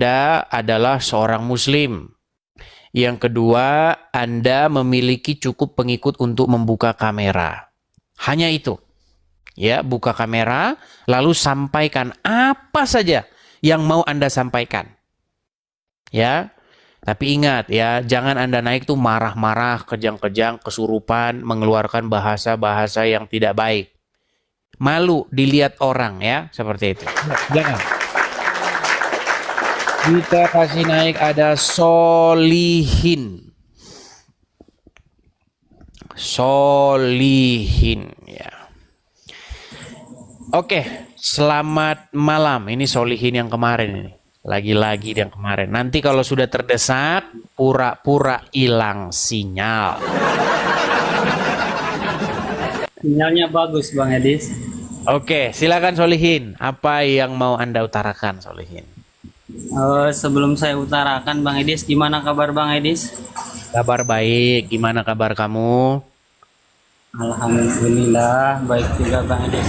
Anda adalah seorang muslim. Yang kedua, Anda memiliki cukup pengikut untuk membuka kamera. Hanya itu. Ya, buka kamera, lalu sampaikan apa saja yang mau Anda sampaikan. Ya, tapi ingat ya, jangan Anda naik tuh marah-marah, kejang-kejang, kesurupan, mengeluarkan bahasa-bahasa yang tidak baik. Malu dilihat orang ya, seperti itu. Jangan. Kita kasih naik ada solihin. Solihin ya. Oke, selamat malam. Ini solihin yang kemarin ini. Lagi-lagi yang kemarin. Nanti kalau sudah terdesak, pura-pura hilang sinyal. Sinyalnya bagus Bang Edis. Oke, silakan solihin. Apa yang mau Anda utarakan, solihin? Sebelum saya utarakan Bang Edis, gimana kabar Bang Edis? Kabar baik. Gimana kabar kamu? Alhamdulillah, baik juga Bang Edis.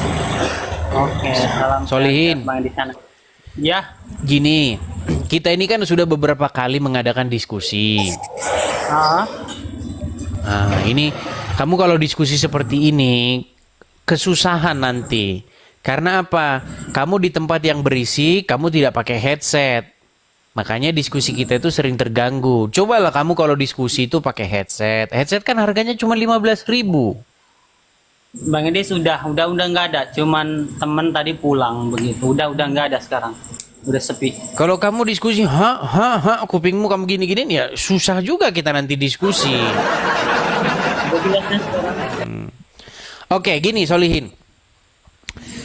Oke, salam Solihin. sehat, Bang Edis sana. Ya, Gini, kita ini kan sudah beberapa kali mengadakan diskusi. ah, Nah, ini kamu kalau diskusi seperti ini kesusahan nanti. Karena apa? Kamu di tempat yang berisik, kamu tidak pakai headset. Makanya diskusi kita itu sering terganggu. Cobalah kamu kalau diskusi itu pakai headset. Headset kan harganya cuma 15.000. Bang Edis udah nggak ada, cuman temen tadi pulang begitu. Udah nggak ada sekarang. Udah sepi. Kalau kamu diskusi, kupingmu kamu gini-giniin ya susah juga kita nanti diskusi. Udah jelasnya sekarang. Oke, gini Solihin.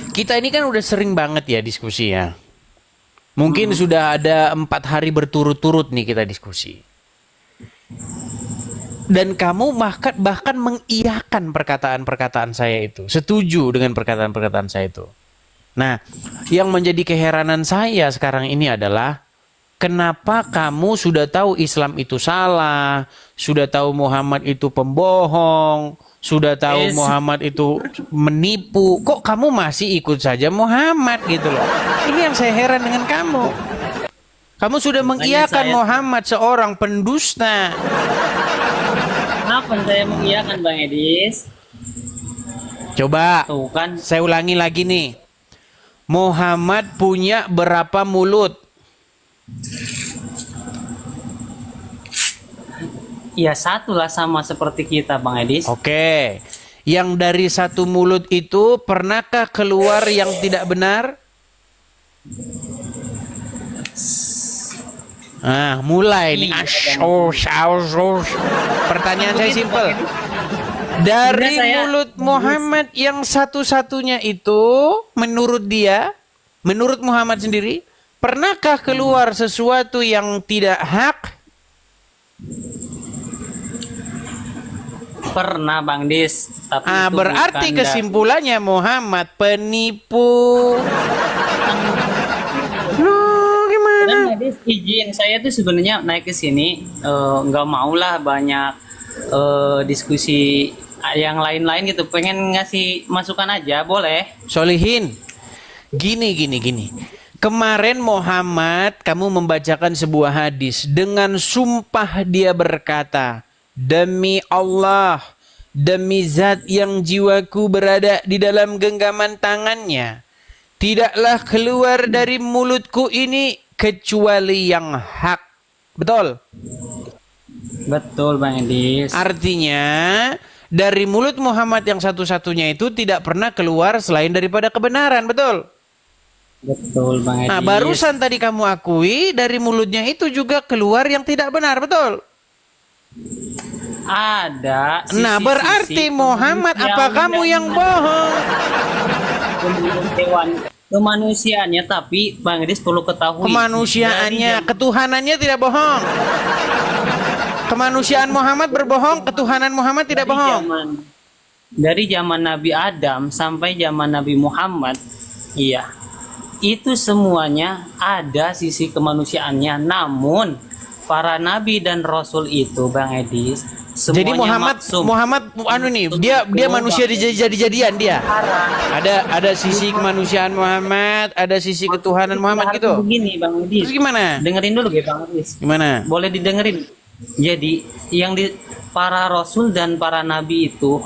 Kita ini kan udah sering banget ya diskusi ya. Mungkin sudah ada 4 hari berturut-turut nih kita diskusi. Dan kamu bahkan mengiyakan perkataan-perkataan saya itu. Setuju dengan perkataan-perkataan saya itu. Nah, yang menjadi keheranan saya sekarang ini adalah kenapa kamu sudah tahu Islam itu salah, sudah tahu Muhammad itu pembohong, sudah tahu Muhammad itu menipu, kok kamu masih ikut saja Muhammad gitu loh. Ini yang saya heran dengan kamu. Kamu sudah mengiyakan Muhammad seorang pendusta. Kenapa saya mengiyakan Bang Edis? Coba, Tuh kan, saya ulangi lagi nih. Muhammad punya berapa mulut? ya satulah sama seperti kita Bang Edis. Oke. Yang dari satu mulut itu pernahkah keluar yang tidak benar? Ah, mulai nih. Pertanyaan saya simpel. Dari mulut Muhammad yang satu-satunya itu, menurut dia, menurut Muhammad sendiri, pernahkah keluar sesuatu yang tidak hak? Pernah Bang Dis. Tapi itu berarti bukan kesimpulannya Muhammad penipu. Dan Bang Dis, izin saya tuh sebenarnya naik ke sini nggak maulah banyak diskusi yang lain-lain gitu. Pengen ngasih masukan aja, boleh? Solihin, gini. Kemarin Muhammad, kamu membacakan sebuah hadis dengan sumpah dia berkata, demi Allah, demi zat yang jiwaku berada di dalam genggaman tangannya, tidaklah keluar dari mulutku ini kecuali yang hak. Betul? Betul Bang Edis. Artinya dari mulut Muhammad yang satu-satunya itu tidak pernah keluar selain daripada kebenaran. Betul? Betul Bang Edis. Nah, barusan tadi kamu akui dari mulutnya itu juga keluar yang tidak benar. Betul? Ada sisi-sisi. Nah, berarti Muhammad apa kamu yang bohong? Kemanusiaannya, tapi Bang Edis perlu ketahui. Kemanusiaannya, ketuhanannya tidak bohong. Kemanusiaan Muhammad berbohong, ketuhanan Muhammad tidak bohong. Dari zaman Nabi Adam sampai zaman Nabi Muhammad, iya, itu semuanya ada sisi kemanusiaannya. Namun para nabi dan rasul itu Bang Edis Jadi semuanya Muhammad maksum. Muhammad anu nih, dia manusia dijadi-jadian dia. Ada sisi kemanusiaan Muhammad, ada sisi ketuhanan Muhammad Harus gitu. begini Bang Terus Edis. gimana? Dengerin dulu ya Bang Edis. Gimana? Boleh didengerin. Jadi yang di para rasul dan para nabi itu,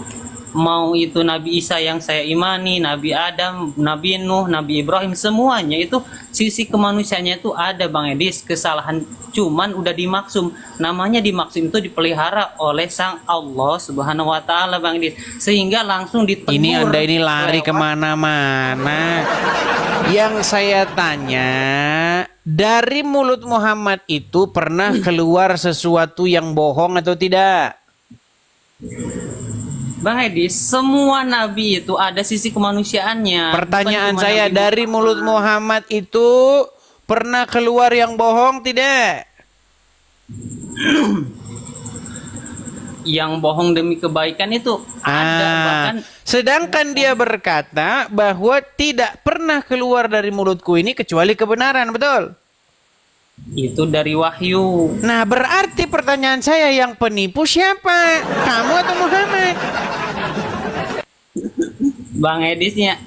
mau itu Nabi Isa yang saya imani, Nabi Adam, Nabi Nuh, Nabi Ibrahim, semuanya itu sisi kemanusiaannya itu ada Bang Edis. Kesalahan cuman udah dimaksum. Namanya dimaksum itu dipelihara oleh Sang Allah Subhanahu wa taala Bang Edis. Sehingga langsung ditegur. Ini Anda ini lari lewat- kemana-mana. Yang saya tanya, dari mulut Muhammad itu pernah keluar sesuatu yang bohong atau tidak? Bang Edis, semua nabi itu ada sisi kemanusiaannya. Pertanyaan Bukan cuma saya, Nabi dari mulut Muhammad itu pernah keluar yang bohong tidak? yang bohong demi kebaikan itu ada, bahkan Sedangkan dia berkata bahwa tidak pernah keluar dari mulutku ini kecuali kebenaran, betul? itu dari wahyu. Nah, berarti pertanyaan saya, yang penipu siapa? Kamu atau Muhammad? Bang Edisnya,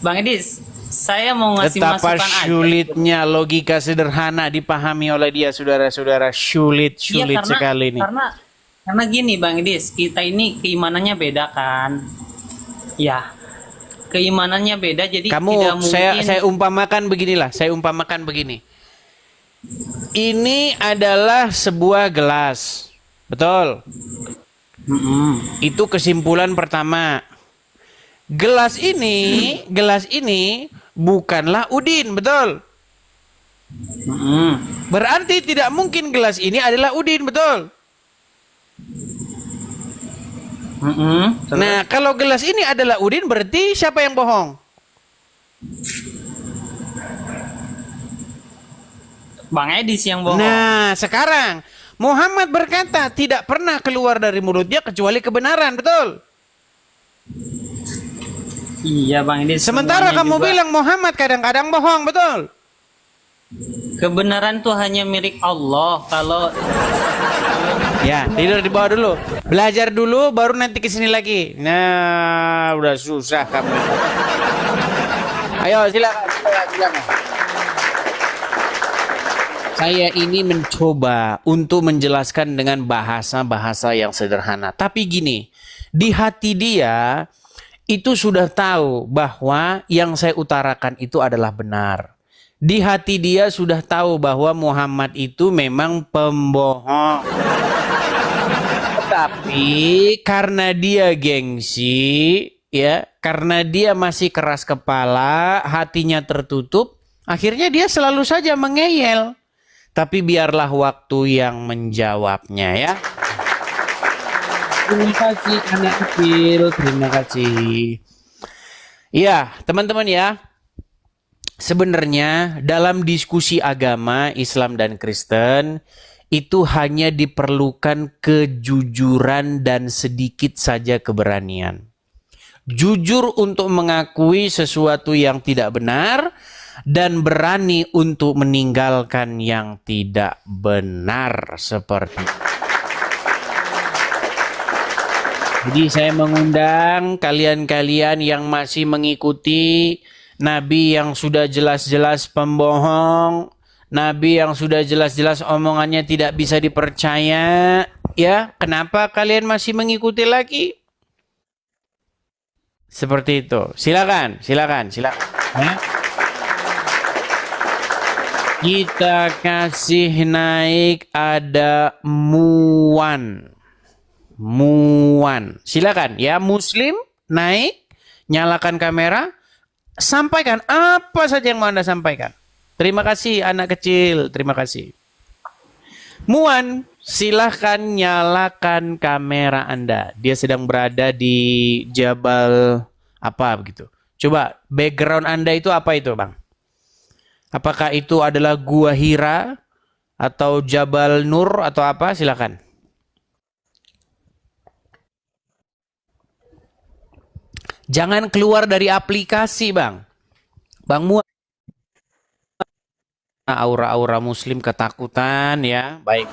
Bang Edis, saya mau ngasih Betapa masukan aja. sulitnya logika sederhana dipahami oleh dia, saudara-saudara. Sulit Iya, sekali nih. karena gini Bang Edis, kita ini keimanannya beda kan? Ya, keimanannya beda, jadi tidak Kamu, mungkin. saya umpamakan beginilah, saya umpamakan begini. Ini adalah sebuah gelas, betul? Itu kesimpulan pertama. Gelas ini bukanlah Udin, betul? Berarti tidak mungkin gelas ini adalah Udin, betul? Nah, kalau gelas ini adalah Udin, berarti siapa yang bohong? Bang Edis yang bohong. Nah, sekarang Muhammad berkata tidak pernah keluar dari mulutnya kecuali kebenaran, betul? Iya Bang Edis. Sementara semuanya kamu juga. bilang Muhammad kadang-kadang bohong, betul? Kebenaran tuh hanya milik Allah. Kalau Ya, tidur di bawah dulu. Belajar dulu, baru nanti kesini lagi. Nah, udah susah kamu. Ayo, silakan. Saya ini mencoba untuk menjelaskan dengan bahasa-bahasa yang sederhana. Tapi gini, di hati dia itu sudah tahu bahwa yang saya utarakan itu adalah benar. Di hati dia sudah tahu bahwa Muhammad itu memang pembohong. Tapi karena dia gengsi, ya, karena dia masih keras kepala, hatinya tertutup, akhirnya dia selalu saja mengeyel. Tapi biarlah waktu yang menjawabnya, ya. Terima kasih anak kecil, terima kasih. Ya, teman-teman ya. Sebenarnya dalam diskusi agama Islam dan Kristen itu hanya diperlukan kejujuran dan sedikit saja keberanian. Jujur untuk mengakui sesuatu yang tidak benar dan berani untuk meninggalkan yang tidak benar seperti itu. Jadi saya mengundang kalian-kalian yang masih mengikuti Nabi yang sudah jelas-jelas pembohong, Nabi yang sudah jelas-jelas omongannya tidak bisa dipercaya, ya, kenapa kalian masih mengikuti lagi? Seperti itu. Silakan. Ya. Kita kasih naik ada Muan. Silakan ya, Muslim naik, nyalakan kamera, sampaikan apa saja yang mau Anda sampaikan. Terima kasih anak kecil, terima kasih. Muan, silahkan nyalakan kamera Anda. Dia sedang berada di Jabal apa begitu. Coba background Anda itu apa itu, Bang? Apakah itu adalah Gua Hira atau Jabal Nur atau apa? Silakan. Jangan keluar dari aplikasi, Bang. Bang Muan. Aura-aura muslim ketakutan ya. Baik.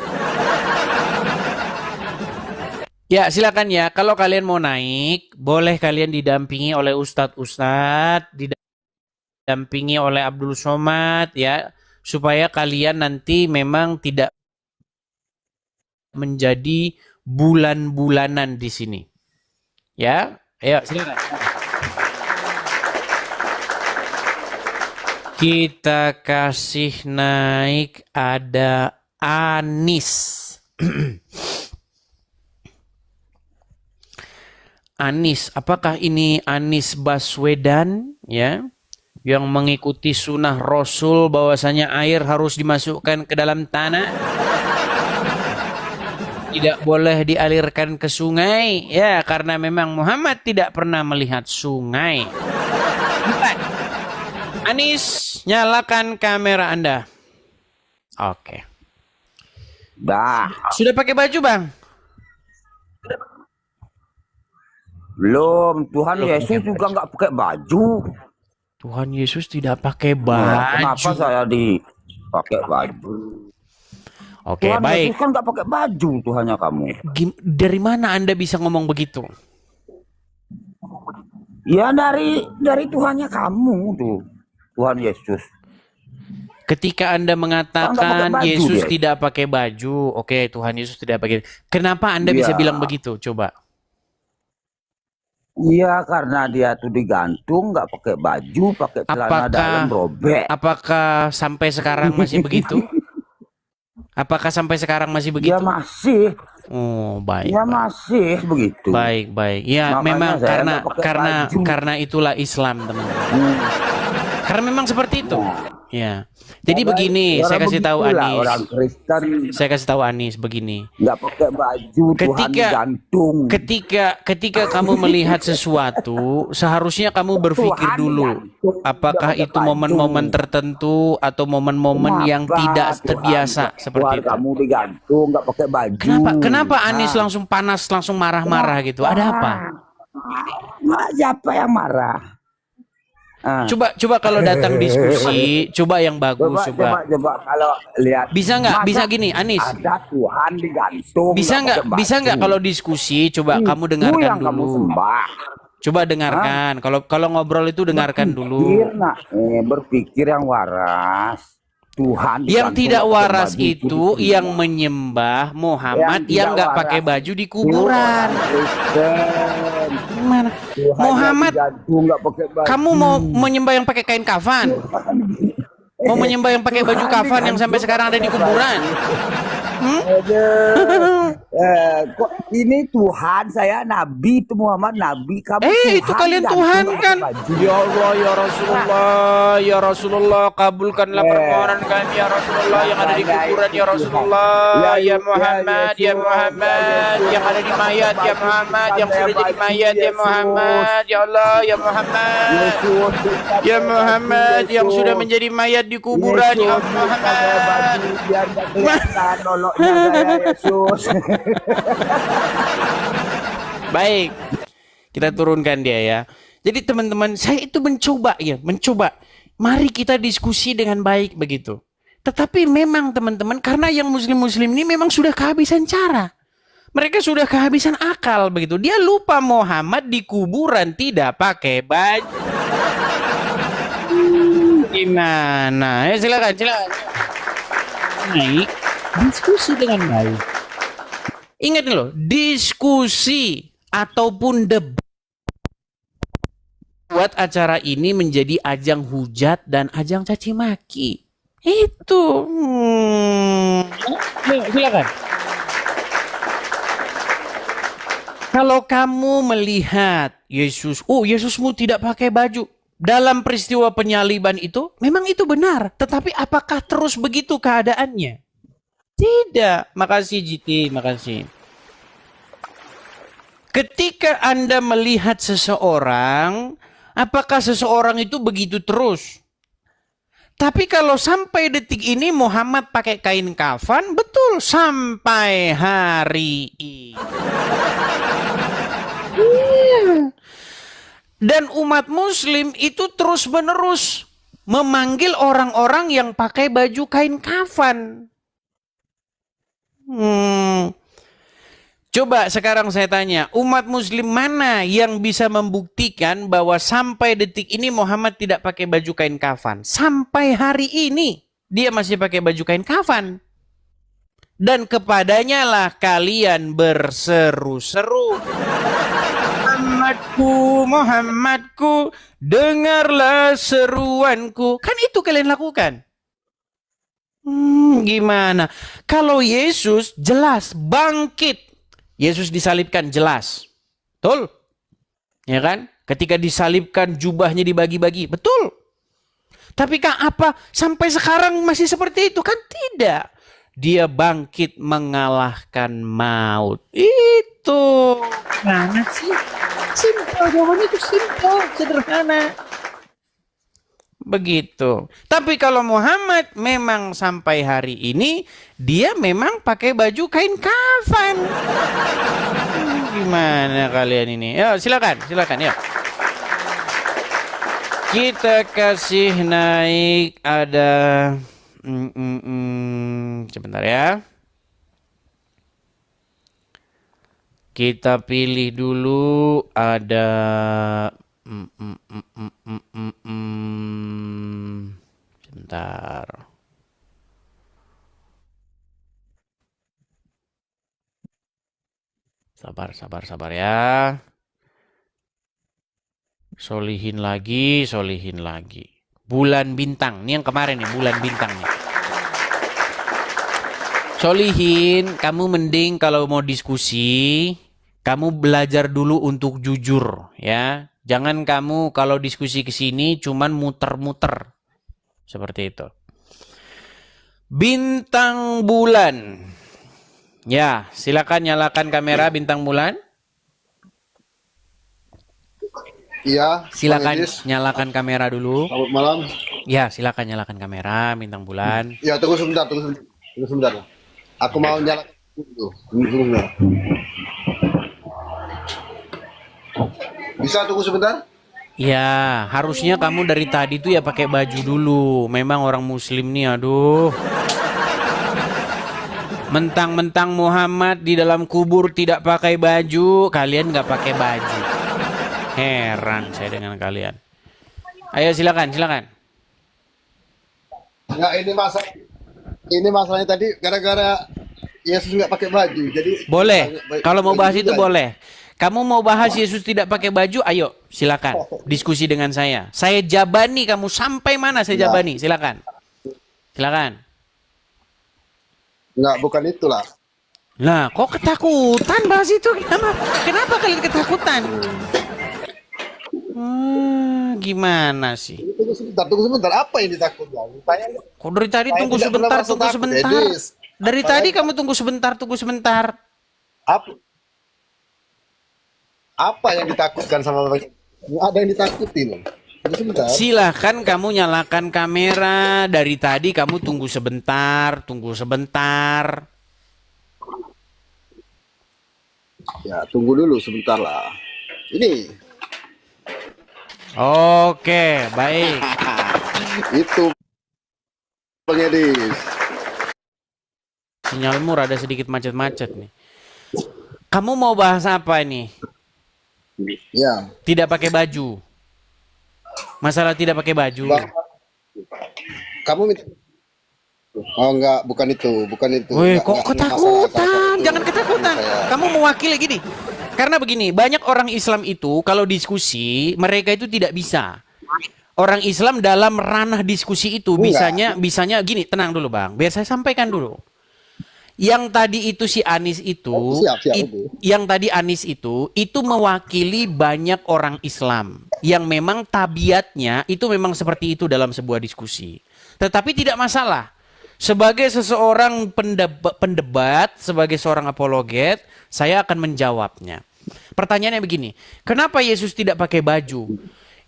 Ya, silakan ya. Kalau kalian mau naik, boleh kalian didampingi oleh ustadz-ustadz, didampingi oleh Abdul Somad ya, supaya kalian nanti memang tidak menjadi bulan-bulanan di sini. Ya, ayo silakan. Kita kasih naik ada Anis. Anis, apakah ini Anis Baswedan ya? Yang mengikuti sunnah Rasul bahwasanya air harus dimasukkan ke dalam tanah, tidak boleh dialirkan ke sungai ya, karena memang Muhammad tidak pernah melihat sungai. Bukan. Anis, nyalakan kamera Anda. Oke. Dah, Sudah pakai baju, Bang? belum. Tuhan Yesus juga nggak pakai baju. Tuhan Yesus tidak pakai Nah, kenapa baju. saya dipakai baju? Oke, Tuhan baik. Yesus kan nggak pakai baju, Tuhannya kamu. Dari mana Anda bisa ngomong begitu? Ya dari Tuhannya kamu tuh, Tuhan Yesus. Ketika Anda Kan nggak pakai mengatakan baju Yesus dia. tidak pakai baju, oke, Tuhan Yesus tidak pakai. Kenapa Anda bisa Iya. bilang begitu? Coba. Iya, karena dia tuh digantung, nggak pakai baju, pakai celana dalam robek. Apakah sampai sekarang masih begitu? Apakah sampai sekarang masih Ya begitu? masih, Oh, baik, ya baik. masih begitu. Baik, baik. Ya, Makanya memang saya karena nggak pakai karena baju. karena itulah Islam, teman-teman. Hmm. Karena memang seperti itu. Ya. Jadi begini, saya kasih tahu begitulah Anis. orang Kristen Saya kasih tahu Anis begini. nggak pakai baju, Tuhan Ketika digantung. ketika kamu melihat sesuatu, seharusnya kamu berpikir Tuhan dulu, digantung, apakah nggak pakai itu baju. momen-momen tertentu atau momen-momen yang Kenapa tidak Tuhan, terbiasa seperti Tuhan itu. kamu digantung, nggak pakai baju. Kenapa Anis langsung panas, langsung marah-marah gitu? Ada apa? Siapa yang marah? Ah. Coba kalau datang diskusi, coba yang bagus, Coba kalau lihat. Bisa nggak? Masa Bisa gini, Anis. ada Tuhan digantung. Bisa nggak? pakai Bisa nggak baju? kalau diskusi? Coba kamu Itu dengarkan yang kamu dulu. sembah. Coba dengarkan. Kalau ngobrol itu dengarkan dulu. Berpikir yang waras. Tuhan Yang digantung, tidak nggak pakai waras baju, itu yang menyembah Muhammad Yang yang tidak nggak waras pakai baju di itu kuburan. orang Kristen. Gimana? Tuhan Muhammad, yang digantung, nggak pakai baju. kamu mau menyembah yang pakai kain kafan? Mau menyembah yang pakai baju kafan yang sampai sekarang ada di kuburan? Kok ini Tuhan, saya nabi, itu Muhammad nabi, kamu Tuhan Itu kalian digantung, Tuhan nggak kan? pakai baju. Ya Allah, ya Rasulullah, kabulkanlah permohonan kami ya Rasulullah yang ada di kuburan ya Rasulullah, ya Muhammad, ya Muhammad, yang ada di mayat ya Muhammad, yang sudah jadi mayat ya Muhammad, ya Allah, ya Muhammad, Yesus, ya Muhammad, yang sudah menjadi mayat di kuburan ya Muhammad. Biar nggak kelihatan noloknya saya, Yesus. Baik, kita turunkan dia ya. Jadi teman-teman, saya itu mencoba. Mari kita diskusi dengan baik begitu. Tetapi memang teman-teman, karena yang muslim-muslim ini memang sudah kehabisan cara. Mereka sudah kehabisan akal begitu. Dia lupa Muhammad di kuburan tidak pakai baju. Gimana? Ya silakan. Baik, diskusi dengan baik. Ingat nih loh, diskusi ataupun debat buat acara ini menjadi ajang hujat dan ajang caci maki. Itu. Silakan. Kalau kamu melihat Yesusmu tidak pakai baju dalam peristiwa penyaliban itu, memang itu benar. Tetapi apakah terus begitu keadaannya? Tidak. Makasih GT, makasih. Ketika Anda melihat seseorang, apakah seseorang itu begitu terus? Tapi kalau sampai detik ini Muhammad pakai kain kafan, betul sampai hari ini. Dan umat muslim itu terus-menerus memanggil orang-orang yang pakai baju kain kafan. Coba sekarang saya tanya, umat muslim mana yang bisa membuktikan bahwa sampai detik ini Muhammad tidak pakai baju kain kafan? Sampai hari ini dia masih pakai baju kain kafan. Dan kepadanya lah kalian berseru-seru. Muhammadku, Muhammadku, dengarlah seruanku. Kan itu kalian lakukan. Gimana? Kalau Yesus jelas bangkit. Yesus disalibkan jelas. Betul? Ya kan? Ketika disalibkan jubahnya dibagi-bagi. Betul. Tapi kan apa sampai sekarang masih seperti itu? Kan tidak. Dia bangkit mengalahkan maut. Itu. Mana sih? Simpel. Jawabannya itu simpel. Sederhana. Begitu. Tapi kalau Muhammad memang sampai hari ini dia memang pakai baju kain kafan. Gimana kalian ini? Ya, silakan ya. Kita kasih naik ada sebentar ya. Kita pilih dulu ada sebentar. Sabar ya. Solihin lagi. Bulan bintang. Ini yang kemarin nih, bulan bintang nih. Solihin, kamu mending kalau mau diskusi, kamu belajar dulu untuk jujur ya. Jangan kamu kalau diskusi ke sini cuman muter-muter. Seperti itu. Bintang bulan. Ya, silakan nyalakan kamera bintang bulan. Iya. Silakan nyalakan kamera dulu. Selamat malam. Ya, silakan nyalakan kamera bintang bulan. Ya, tunggu sebentar. Aku mau nyalakan dulu. Sebentar. Bisa tunggu sebentar? Ya, harusnya kamu dari tadi tuh ya pakai baju dulu. Memang orang muslim nih, aduh. Mentang-mentang Muhammad di dalam kubur tidak pakai baju, kalian nggak pakai baju. Heran saya dengan kalian. Ayo silakan. Enggak, ini masalahnya tadi gara-gara Yesus nggak pakai baju. Jadi boleh. Kalau mau bahas itu boleh. Kamu mau bahas Yesus tidak pakai baju? Ayo, silakan. Diskusi dengan saya. Saya jabani kamu sampai mana saya jabani. Silakan. Enggak, bukan itulah. Nah, kok ketakutan bahas itu? Kenapa kalian ketakutan? Gimana sih? Tunggu sebentar. Apa yang ditakutkan? Kok dari tadi tunggu sebentar. Dari tadi kamu tunggu sebentar. Apa yang ditakutkan sama Bapak? Ada yang ditakutin. Silahkan kamu nyalakan kamera. Dari tadi kamu tunggu sebentar. Ya, tunggu dulu sebentar lah. Ini. Oke, baik. Itu Bang Edis. Sinyalmu rada sedikit macet-macet nih. Kamu mau bahas apa ini? Ya. Tidak pakai baju. Masalah tidak pakai baju. Kamu minta. Oh enggak, bukan itu. Wih, kok ketakutan? Jangan ketakutan. Kamu mewakili gini. Karena begini, banyak orang Islam itu kalau diskusi, mereka itu tidak bisa. Orang Islam dalam ranah diskusi itu bisanya gini, tenang dulu Bang. Biar saya sampaikan dulu. Yang tadi itu si Anis itu, yang tadi Anis itu mewakili banyak orang Islam yang memang tabiatnya itu memang seperti itu dalam sebuah diskusi. Tetapi tidak masalah. Sebagai seseorang pendebat, sebagai seorang apologet, saya akan menjawabnya. Pertanyaannya begini, kenapa Yesus tidak pakai baju?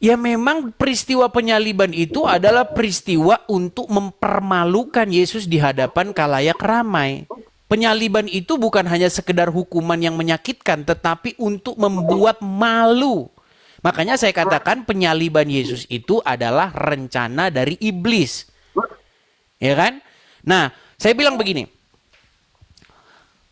Ya memang peristiwa penyaliban itu adalah peristiwa untuk mempermalukan Yesus di hadapan khalayak ramai. Penyaliban itu bukan hanya sekedar hukuman yang menyakitkan, tetapi untuk membuat malu. Makanya saya katakan penyaliban Yesus itu adalah rencana dari iblis. Ya kan? Nah, saya bilang begini.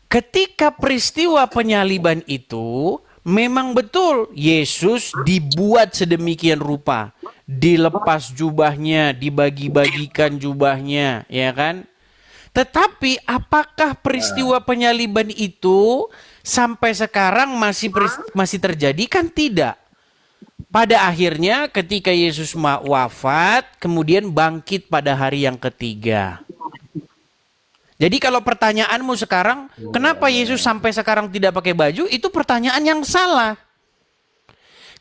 Ketika peristiwa penyaliban itu, memang betul Yesus dibuat sedemikian rupa. Dilepas jubahnya, dibagi-bagikan jubahnya, ya kan? Tetapi apakah peristiwa penyaliban itu sampai sekarang masih terjadi? Kan tidak. Pada akhirnya ketika Yesus wafat, kemudian bangkit pada hari yang ketiga. Jadi kalau pertanyaanmu sekarang, kenapa Yesus sampai sekarang tidak pakai baju? Itu pertanyaan yang salah.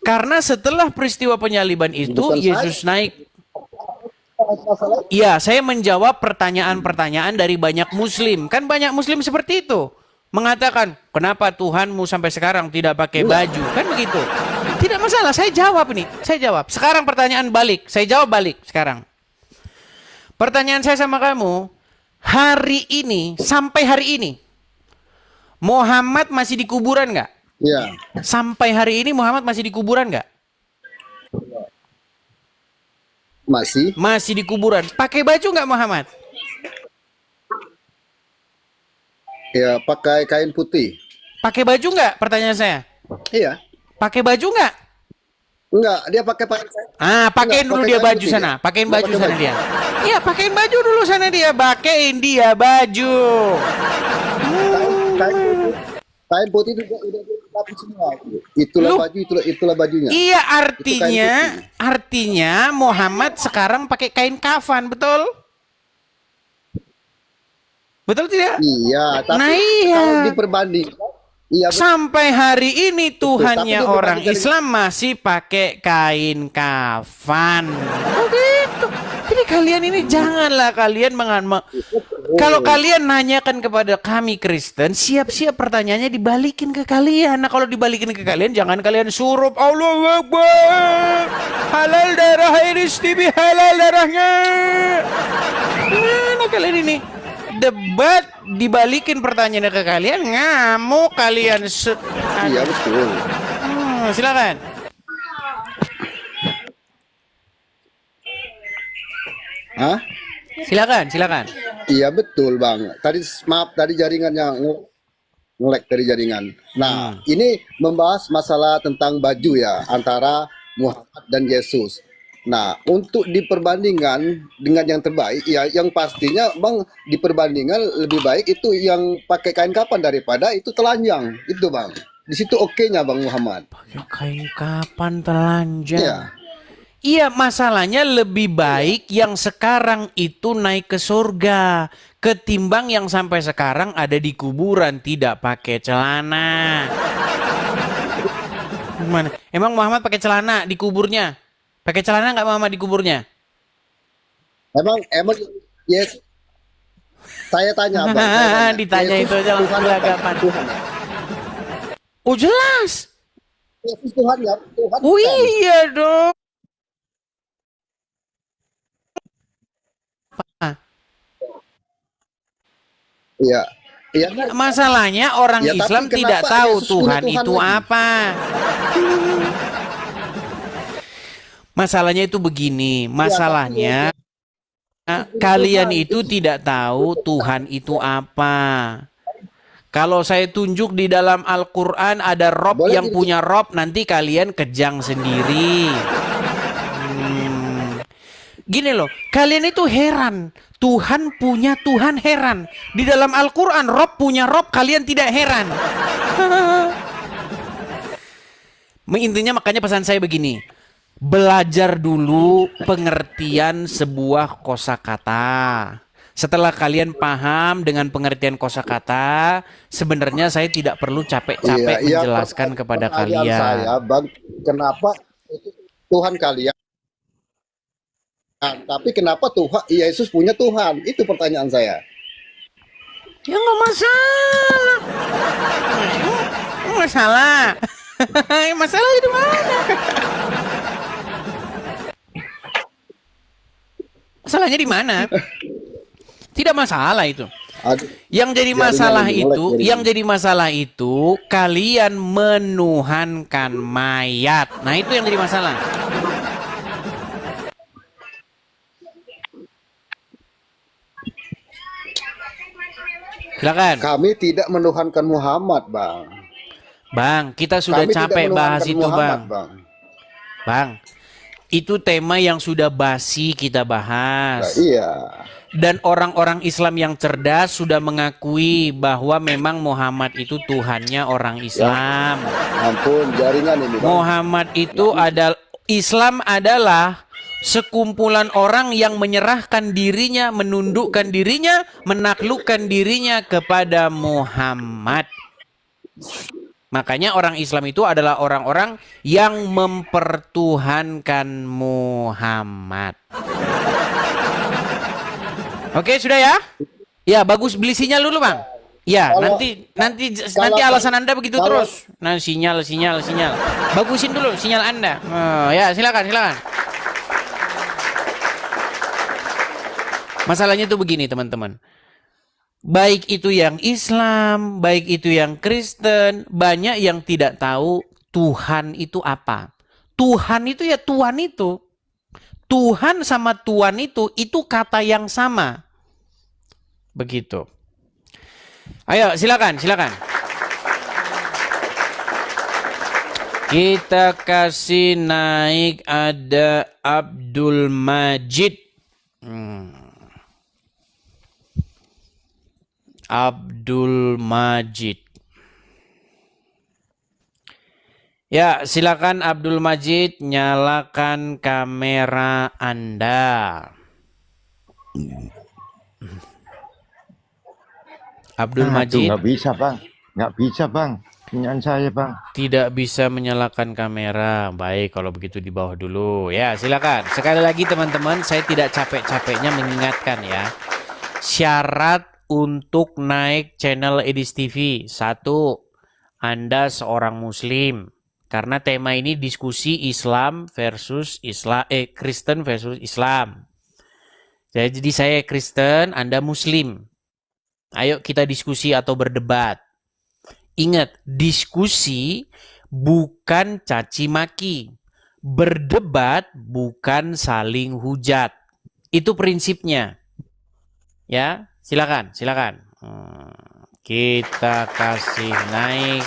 Karena setelah peristiwa penyaliban itu, Bukan Yesus naik. Masalah Iya, saya menjawab pertanyaan-pertanyaan dari banyak muslim. Kan banyak muslim seperti itu. Mengatakan, kenapa Tuhanmu sampai sekarang tidak pakai baju? Kan begitu. Tidak masalah, saya jawab ini. Saya jawab. Sekarang pertanyaan balik. Saya jawab balik sekarang. Pertanyaan saya sama kamu, hari ini, sampai hari ini, Muhammad masih di kuburan nggak? ya, Sampai hari ini Muhammad masih di kuburan nggak? masih. Masih di kuburan. Pakai baju nggak Muhammad? Ya, pakai kain putih. Pakai baju nggak? Pertanyaan saya. Iya. Pakai baju nggak? Enggak, dia pakai pakaian. Pakein Enggak, dulu pakai dia kain baju putih sana. dia. Pakein Enggak baju pakai sana baju. dia. Iya, pakein baju dulu sana dia. Pakein dia baju. Kain putih itu udah dilapis semua. Itulah Loh. baju, itulah bajunya. Iya, Itu kain artinya Muhammad sekarang pakai kain kafan, betul? Betul tidak? Iya, tapi Nah, iya. kalau diperbanding, iya betul. Sampai hari ini Tuhannya Tapi dia orang berbanding dari- Islam masih pakai kain kafan. Begitu. Jadi kalian ini janganlah kalian kalau kalian nanyakan kepada kami Kristen, siap-siap pertanyaannya dibalikin ke kalian. Nah, kalau dibalikin ke kalian, jangan kalian suruh Allahu Akbar. Halal darah ini Stevie, halal darahnya. Nah, kalian ini debat dibalikin pertanyaannya ke kalian, ngamuk kalian. Iya betul. Silakan. Hah? Silakan. Iya betul bang. Tadi maaf tadi jaringannya nge-lag dari jaringan. Nah ini membahas masalah tentang baju ya antara Muhammad dan Yesus. Nah untuk diperbandingkan dengan yang terbaik ya yang pastinya bang diperbandingkan lebih baik itu yang pakai kain kapan daripada itu telanjang itu bang. Di situ oke-nya bang Muhammad. Pakai kain kapan telanjang? Iya. Iya, masalahnya lebih baik yang sekarang itu naik ke surga ketimbang yang sampai sekarang ada di kuburan tidak pakai celana. Gimana? Emang Muhammad pakai celana di kuburnya? Pakai celana nggak Muhammad di kuburnya? Emang yes. Saya tanya bang. Saya tanya. Ditanya Yesus itu aja langsung Tuhan apa? gelagapan. Tuhan. Oh jelas. Yesus Tuhan ya. Tuhan. Oh bukan. iya dong. Iya. Iya. Masalahnya orang Ya, tapi Islam kenapa tidak tahu Yesus punya Tuhan Tuhan itu lagi? apa. Masalahnya itu begini, masalahnya kalian itu tidak tahu Tuhan itu apa. Kalau saya tunjuk di dalam Al-Quran ada Rob Boleh yang di- punya Rob, nanti kalian kejang sendiri. Gini loh, kalian itu heran. Tuhan punya Tuhan heran. Di dalam Al-Quran Rob punya Rob, kalian tidak heran. Intinya makanya pesan saya begini. Belajar dulu pengertian sebuah kosakata. Setelah kalian paham dengan pengertian kosakata, sebenarnya saya tidak perlu capek-capek menjelaskan kepada pertanyaan kalian. Saya, bang, kenapa itu Tuhan kalian? Tapi kenapa Tuhan Yesus punya Tuhan? Itu pertanyaan saya. Ya nggak masalah. Nggak masalah. Masalah itu mana? Masalahnya di mana? Tidak masalah itu. Aduh, Yang jadi jaringan masalah lagi, itu, nge-lag yang jadi masalah itu kalian menuhankan mayat. Nah, itu yang jadi masalah. Silakan. Kami tidak menuhankan Muhammad, Bang. Bang, kita sudah Kami tidak capek bahas menuhankan itu, Muhammad, Bang. Bang, itu tema yang sudah basi kita Nah, bahas. iya. Dan orang-orang Islam yang cerdas sudah mengakui bahwa memang Muhammad itu Tuhannya orang Islam. Ampun, jaringan ini, Bang. Muhammad itu adalah Islam adalah sekumpulan orang yang menyerahkan dirinya, menundukkan dirinya, menaklukkan dirinya kepada Muhammad. Makanya orang Islam itu adalah orang-orang yang mempertuhankan Muhammad. Oke, sudah ya? Ya, bagus, beli sinyal dulu, Bang. Ya, Kalau- nanti kalau- alasan Anda begitu kalau- terus. Nah, sinyal. Bagusin dulu sinyal Anda. Oh, ya, silakan. Masalahnya tuh begini, teman-teman. Baik itu yang Islam, baik itu yang Kristen, banyak yang tidak tahu Tuhan itu apa. Tuhan itu ya Tuhan itu. Tuhan sama Tuhan itu kata yang sama. Begitu. Ayo, silakan. Kita kasih naik, ada Abdul Majid. Abdul Majid. Ya, silakan Abdul Majid, nyalakan kamera Anda. Abdul Majid Nggak bisa bang, punyaan saya bang. tidak bisa menyalakan kamera. Baik, kalau begitu di bawah dulu. Ya, silakan. Sekali lagi teman-teman, saya tidak capek-capeknya mengingatkan ya. Syarat untuk naik channel Edis TV. 1, Anda seorang muslim. Karena tema ini diskusi Islam versus Kristen versus Islam. Jadi saya Kristen, Anda muslim. Ayo kita diskusi atau berdebat. Ingat, diskusi bukan caci maki. Berdebat bukan saling hujat. Itu prinsipnya. Ya, silakan. Kita kasih naik,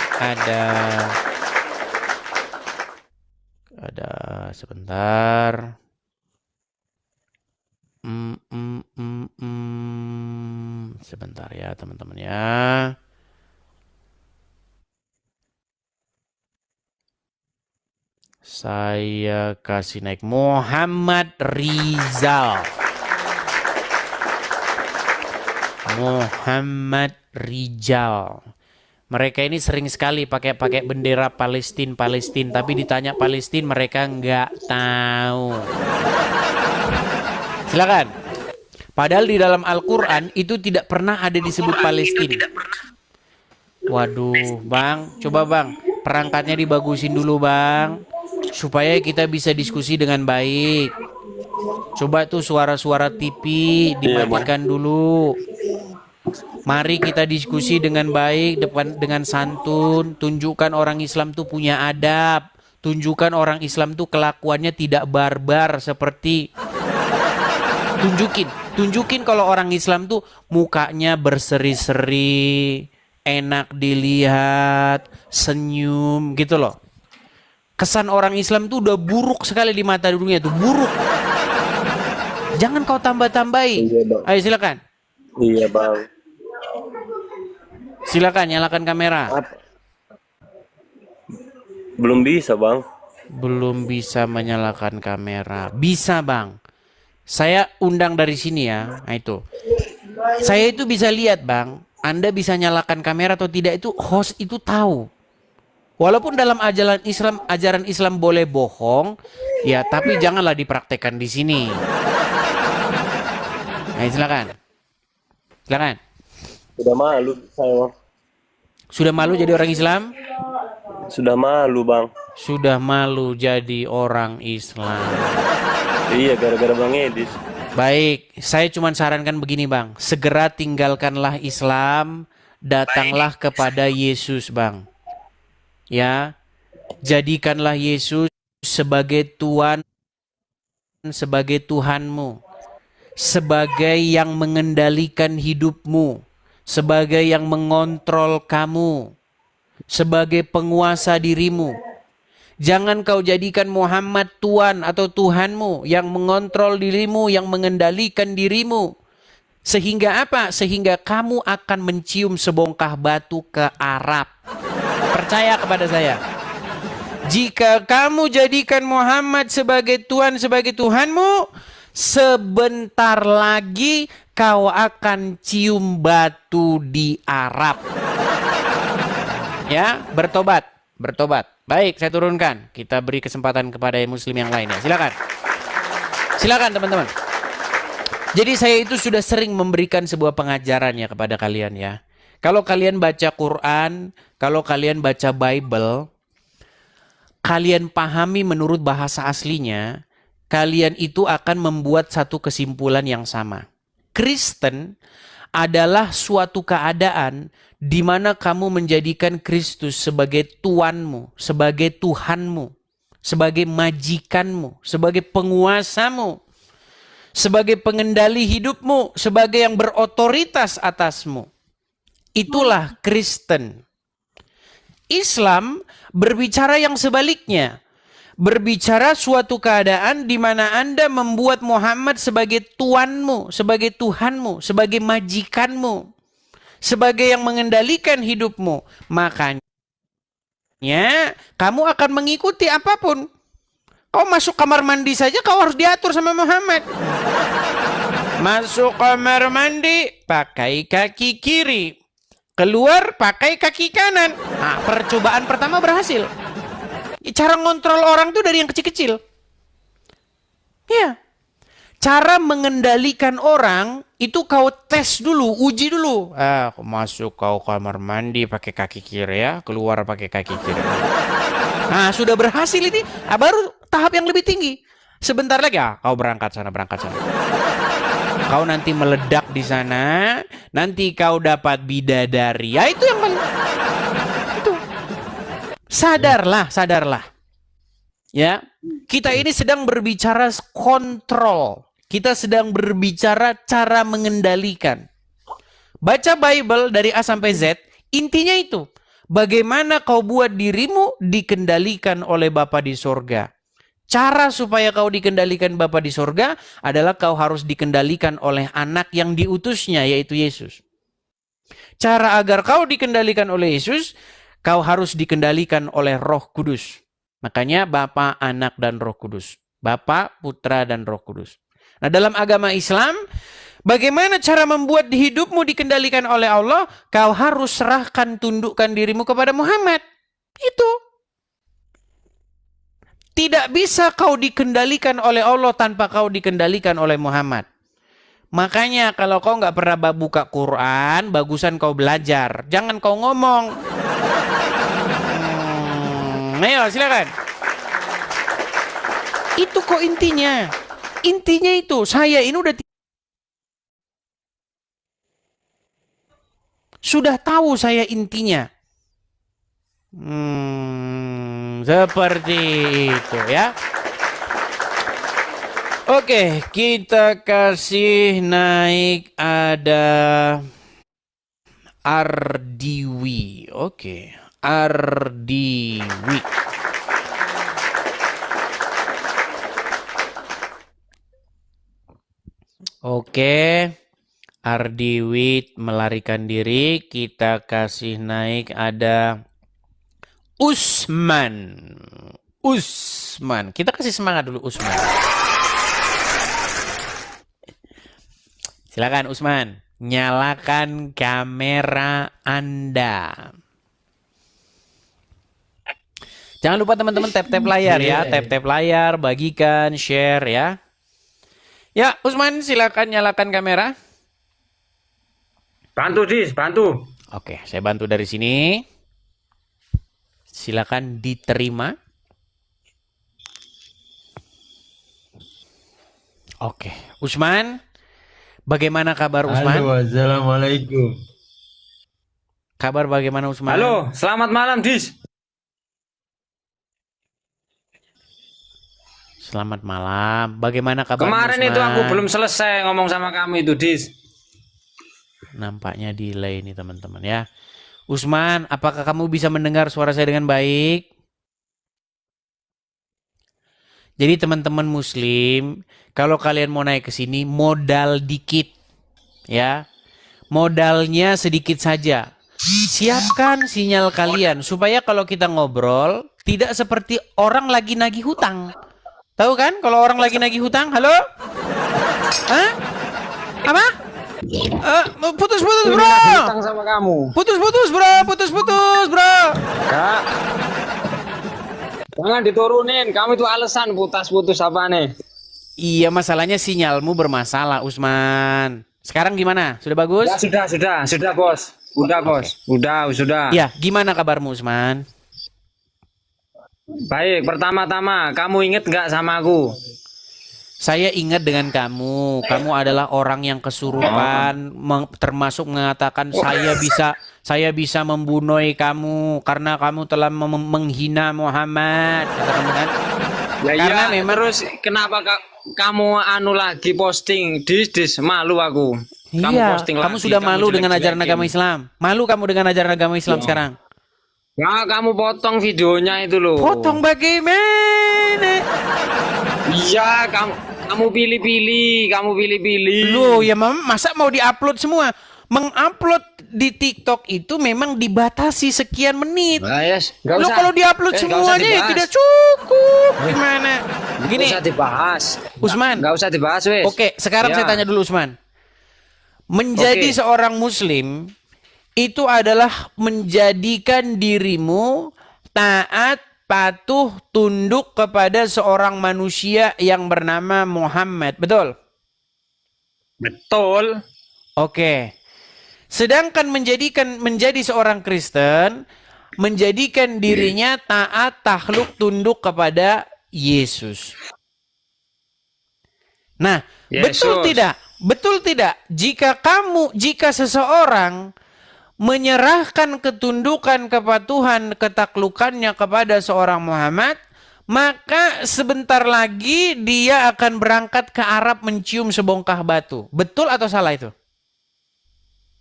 ada sebentar. Sebentar ya teman-teman ya. Saya kasih naik Muhammad Rizal. Mereka ini sering sekali pakai bendera Palestina, tapi ditanya Palestina mereka nggak tahu. Silakan. Padahal di dalam Al-Quran itu tidak pernah ada disebut Palestina. Waduh, Bang, coba Bang, perangkatnya dibagusin dulu Bang, supaya kita bisa diskusi dengan baik. Coba tuh suara-suara TV dimatikan dulu. Mari kita diskusi dengan baik, dengan santun. Tunjukkan orang Islam tuh punya adab. Tunjukkan orang Islam tuh kelakuannya tidak barbar seperti. Tunjukin kalau orang Islam tuh mukanya berseri-seri, enak dilihat, senyum gitu loh. Kesan orang Islam tuh udah buruk sekali di mata dunia tuh, buruk. Jangan kau tambah-tambahi. Ayo silakan. Iya bang. Silakan nyalakan kamera. Belum bisa bang. Belum bisa menyalakan kamera. Bisa bang. Saya undang dari sini ya. Nah itu. Saya itu bisa lihat bang. Anda bisa nyalakan kamera atau tidak itu host itu tahu. Walaupun dalam ajaran Islam boleh bohong, ya tapi janganlah dipraktekkan di sini. Nah, silakan. Sudah malu saya bang. Sudah malu jadi orang Islam? Sudah malu bang. Sudah malu jadi orang Islam. Iya gara-gara bang Edis. Baik, saya cuma sarankan begini bang. Segera tinggalkanlah Islam, datanglah kepada Yesus bang. Ya, jadikanlah Yesus sebagai Tuhan, sebagai Tuhanmu, sebagai yang mengendalikan hidupmu, sebagai yang mengontrol kamu, sebagai penguasa dirimu. Jangan kau jadikan Muhammad Tuhan atau Tuhanmu yang mengontrol dirimu, yang mengendalikan dirimu. Sehingga apa? Sehingga kamu akan mencium sebongkah batu ke Arab. Percaya kepada saya. Jika kamu jadikan Muhammad sebagai Tuhan, sebagai Tuhanmu, sebentar lagi kau akan cium batu di Arab. Ya, bertobat. Bertobat. Baik, saya turunkan. Kita beri kesempatan kepada muslim yang lainnya. Silakan. Silakan teman-teman. Jadi saya itu sudah sering memberikan sebuah pengajaran ya kepada kalian ya. Kalau kalian baca Quran, kalau kalian baca Bible, kalian pahami menurut bahasa aslinya, kalian itu akan membuat satu kesimpulan yang sama. Kristen adalah suatu keadaan di mana kamu menjadikan Kristus sebagai Tuanmu, sebagai Tuhanmu, sebagai majikanmu, sebagai penguasamu, sebagai pengendali hidupmu, sebagai yang berotoritas atasmu. Itulah Kristen. Islam berbicara yang sebaliknya. Berbicara suatu keadaan di mana Anda membuat Muhammad sebagai tuanmu, sebagai Tuhanmu, sebagai majikanmu, sebagai yang mengendalikan hidupmu. Makanya kamu akan mengikuti apapun. Kau masuk kamar mandi saja kau harus diatur sama Muhammad. Masuk kamar mandi pakai kaki kiri, keluar pakai kaki kanan. Nah, percobaan pertama berhasil. Cara ngontrol orang tuh dari yang kecil-kecil. Ya. Cara mengendalikan orang itu kau tes dulu, uji dulu. Aku masuk kau kamar mandi pakai kaki kiri ya, keluar pakai kaki kiri. Nah, sudah berhasil ini, baru tahap yang lebih tinggi. Sebentar lagi kau berangkat sana, berangkat sana. Kau nanti meledak di sana, nanti kau dapat bidadari. Ya itu yang paling. Itu. Sadarlah, sadarlah. Ya, kita ini sedang berbicara kontrol. Kita sedang berbicara cara mengendalikan. Baca Bible dari A sampai Z, intinya itu. Bagaimana kau buat dirimu dikendalikan oleh Bapa di sorga. Cara supaya kau dikendalikan Bapa di sorga adalah kau harus dikendalikan oleh anak yang diutusnya, yaitu Yesus. Cara agar kau dikendalikan oleh Yesus, kau harus dikendalikan oleh Roh Kudus. Makanya Bapa, Anak, dan Roh Kudus. Bapa, Putra, dan Roh Kudus. Nah, dalam agama Islam, bagaimana cara membuat hidupmu dikendalikan oleh Allah? Kau harus serahkan, tundukkan dirimu kepada Muhammad. Itu. Tidak bisa kau dikendalikan oleh Allah tanpa kau dikendalikan oleh Muhammad. Makanya kalau kau nggak pernah buka Quran, bagusan kau belajar. Jangan kau ngomong. Ayo silakan. Itu kok intinya. Intinya itu, saya ini sudah tahu saya intinya. Seperti itu ya. Oke, kita kasih naik ada Ardiwi. Oke, Ardiwi. Oke, Ardiwi melarikan diri. Kita kasih naik ada Usman. Usman. Kita kasih semangat dulu Usman. Silakan Usman. Nyalakan kamera Anda. Jangan lupa teman-teman tap-tap layar ya. Tap-tap layar, bagikan, share ya. Ya, Usman silakan nyalakan kamera. Bantu, Dis, bantu. Oke, saya bantu dari sini. Silakan diterima. Oke, Usman. Bagaimana kabar Usman? Halo, assalamualaikum. Kabar bagaimana Usman? Halo, selamat malam, Dis. Selamat malam. Bagaimana kabar Kemarin Usman? itu aku belum selesai ngomong sama kamu itu, Dis. nampaknya delay nih teman-teman ya. Usman, apakah kamu bisa mendengar suara saya dengan baik? Jadi teman-teman muslim, kalau kalian mau naik ke sini modal dikit ya. Modalnya sedikit saja. Siapkan sinyal kalian supaya kalau kita ngobrol tidak seperti orang lagi nagih hutang. Tahu kan kalau orang lagi nagih hutang? Halo? Hah? Apa? Putus-putus bro. Hutang sama kamu. Putus-putus bro. Putus-putus bro. Kak. Jangan diturunin. Kamu itu alasan putus apa nih? Iya, masalahnya sinyalmu bermasalah, Usman. Sekarang gimana? Sudah bagus? Ya, sudah bos. Udah bos. Sudah. Ya, gimana kabarmu, Usman? Baik, pertama-tama kamu inget nggak sama aku? Saya ingat dengan kamu. Kamu adalah orang yang kesurupan, termasuk mengatakan saya bisa membunuh kamu karena kamu telah menghina Muhammad. Kata kamu kan? Ya, Karena iya, memang terus kenapa kamu anu lagi posting dis malu aku. Kamu iya, posting kamu lagi, sudah malu dengan ajaran jelek-jelekin. agama Islam. Malu kamu dengan ajaran agama Islam sekarang. Nah, kamu potong videonya itu loh. Potong bagaimana? Iya, kamu pilih-pilih. Loh, ya masa mau diupload semua? Mengupload di TikTok itu memang dibatasi sekian menit. Nah, yes. Nggak Loh, usah. kalau diupload Nggak usah semuanya ya dibahas. tidak cukup. Gimana? Gini, Nggak usah dibahas. Usman. Nggak usah dibahas, wes. Oke, sekarang Ya. saya tanya dulu Usman. Menjadi Oke. seorang muslim itu adalah menjadikan dirimu taat, patuh, tunduk kepada seorang manusia yang bernama Muhammad. Betul? Betul. Oke. Sedangkan menjadi seorang Kristen, menjadikan dirinya taat, takluk, tunduk kepada Yesus. Nah, Yesus. Betul tidak? Jika seseorang menyerahkan ketundukan, kepatuhan, ketaklukannya kepada seorang Muhammad, maka sebentar lagi dia akan berangkat ke Arab mencium sebongkah batu. Betul atau salah itu?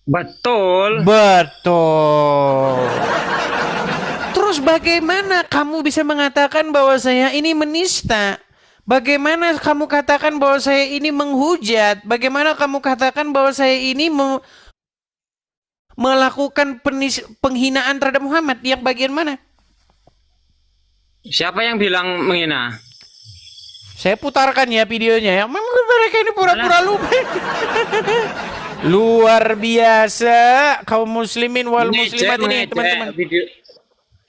Betul. Betul. Terus bagaimana kamu bisa mengatakan bahwa saya ini menista? Bagaimana kamu katakan bahwa saya ini menghujat? Bagaimana kamu katakan bahwa saya ini melakukan penghinaan terhadap Muhammad? Yang bagian mana? Siapa yang bilang menghina? Saya putarkan ya videonya ya. Memang mereka ini pura-pura lupa. Luar biasa kaum muslimin wal muslimat ini teman-teman. Video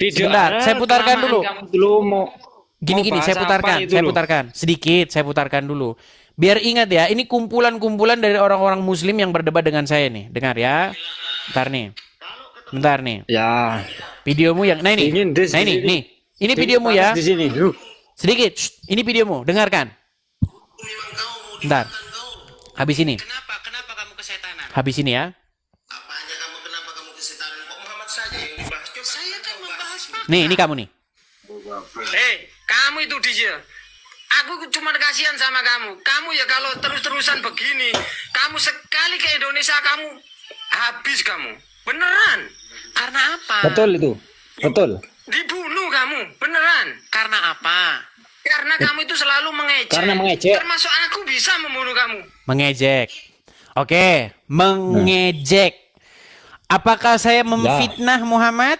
Sebentar, saya putarkan kelamaan dulu. Kamu dulu mau Gini, saya bahas apa putarkan, itu saya loh? putarkan. Sedikit, saya putarkan dulu. Biar ingat ya, ini kumpulan-kumpulan dari orang-orang muslim yang berdebat dengan saya nih. Dengar ya. Bentar nih. Ya. Videomu yang, nah ini. Ini, Des, Nah ini, ini. nih. Ini videomu ya. Di sini. Sedikit, ini videomu, dengarkan. Bentar. Habis ini. Kenapa kamu kesetanan? Habis ini ya. Apanya kenapa kamu kesetanan? Kok Muhammad saja yang dibahas? Coba saya kan membahas Nih, ini kamu nih. Kamu itu dia. Aku cuma kasihan sama kamu. Kamu ya kalau terus-terusan begini, kamu sekali ke Indonesia kamu habis kamu. Beneran. Karena apa? Betul itu. Betul. Dibunuh kamu, beneran. Karena apa? Karena kamu itu selalu mengejek. Karena mengejek. Termasuk aku bisa membunuh kamu. Mengejek. Oke, mengejek. Apakah saya memfitnah Muhammad?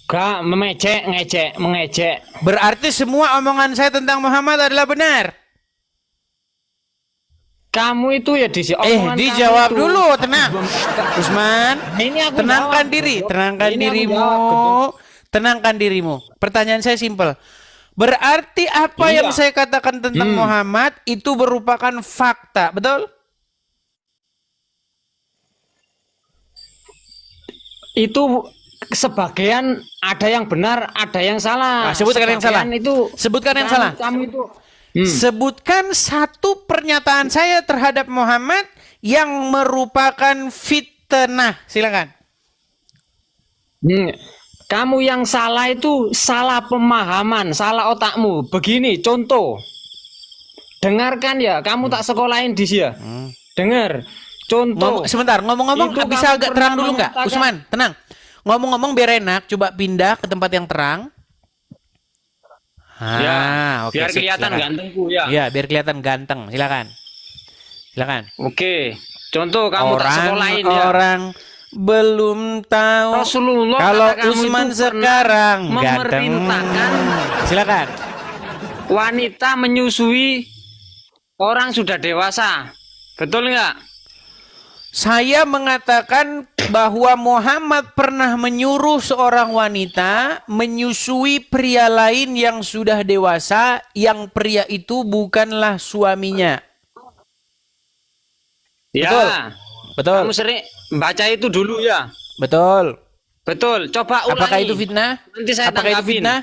Gak mengejek. Berarti semua omongan saya tentang Muhammad adalah benar. Kamu itu ya omongan Dijawab kamu itu. dulu, tenang. Usman, Ini aku tenangkan jawab, diri, Bro. tenangkan Ini aku dirimu. jawab, betul. Tenangkan dirimu. Pertanyaan saya simpel. Berarti apa Iya. yang saya katakan tentang Muhammad itu merupakan fakta, betul? Itu sebagian ada yang benar, ada yang salah. Nah, sebutkan yang salah. Sebagian Itu Sebutkan yang salah. Kamu itu Sebutkan satu pernyataan saya terhadap Muhammad yang merupakan fitnah. Silakan. Kamu yang salah itu salah pemahaman, salah otakmu. Begini contoh. Dengarkan ya, kamu tak sekolahin di dia. Dengar. Contoh. Sebentar, ngomong-ngomong Itu bisa kamu agak pernah terang dulu nggak? mengatakan- Usman, tenang. Ngomong-ngomong biar enak, coba pindah ke tempat yang terang. Ya, oke, biar sip, kelihatan silakan. gantengku ya. Iya, biar kelihatan ganteng. Silakan. Silakan. Oke. Contoh kamu tak sekolahin ya. Orang belum tahu Rasulullah kalau kata kamu Usman itu sekarang pernah ganteng. memerintahkan Silakan. wanita menyusui orang sudah dewasa. Betul nggak? Saya mengatakan bahwa Muhammad pernah menyuruh seorang wanita menyusui pria lain yang sudah dewasa, yang pria itu bukanlah suaminya. Ya. Betul. Betul. Kamu sering baca itu dulu ya. Betul. Betul. Coba ulangi. Apakah itu fitnah? Nanti saya Apakah itu tanggapin. fitnah?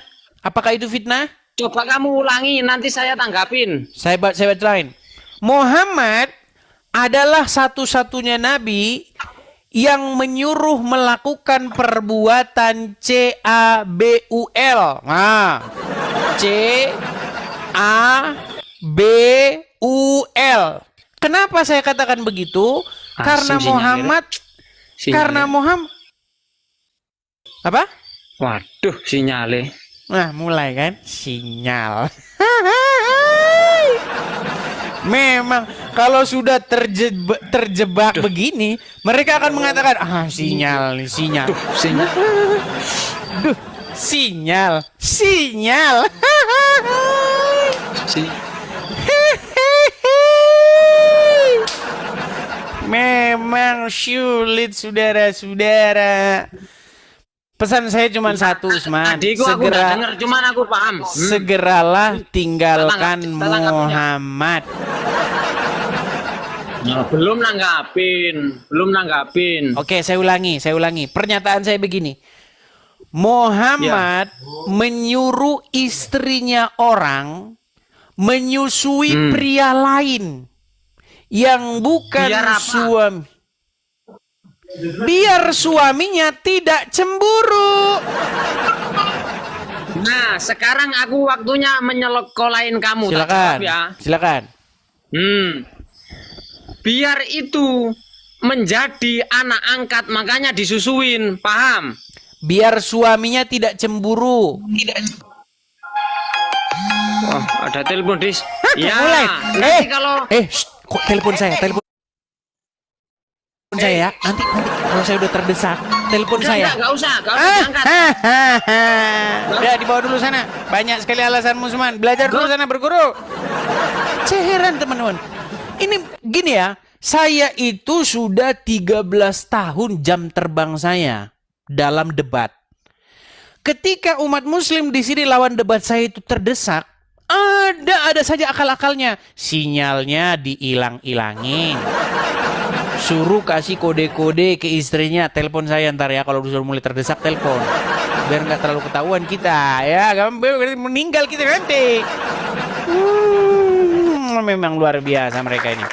Apakah itu fitnah? Coba kamu ulangi, nanti saya tanggapin. Saya bacain. Muhammad adalah satu-satunya nabi yang menyuruh melakukan perbuatan CABUL. Nah, CABUL. Kenapa saya katakan begitu? Karena sinyalnya. Muhammad karena Muhammad apa? Waduh, sinyale. Nah, mulai kan sinyal. Memang kalau sudah terjebak begini, mereka akan mengatakan sinyal nih, sinyal. Sinyal. Duh, sinyal. Sinyal. Memang sulit, saudara-saudara. Pesan saya cuma satu, Usman. Adikku aku nggak dengar, cuman aku paham. Segeralah tinggalkan Kita tanggap ya. Muhammad. Nah, belum nanggapin. Oke, saya ulangi. Pernyataan saya begini. Muhammad menyuruh istrinya orang menyusui pria lain yang bukan Biar apa? suami. Biar suaminya tidak cemburu. Nah, sekarang aku waktunya menyelekolain kamu. Tak Silakan. jawab ya. Silakan. Biar itu menjadi anak angkat, makanya disusuin, paham? Biar suaminya tidak cemburu. Oh, ada telepon, Dis. Ya, Mulai. nanti kalau Kok telepon saya? Telepon saya ya. Nanti kalau saya udah terdesak, telepon saya. Enggak usah diangkat. Udah dibawa dulu sana. Banyak sekali alasanmu, Usman. Belajar dulu sana, berguru. Saya heran, teman-teman. Ini gini ya, saya itu sudah 13 tahun jam terbang saya dalam debat. Ketika umat muslim di sini lawan debat saya itu terdesak, ada saja akal-akalnya. Sinyalnya diilang-ilangin. Suruh kasih kode-kode ke istrinya, telepon saya ntar ya kalau sudah mulai terdesak, telepon. Biar nggak terlalu ketahuan kita ya, meninggal kita nanti. Memang luar biasa mereka ini.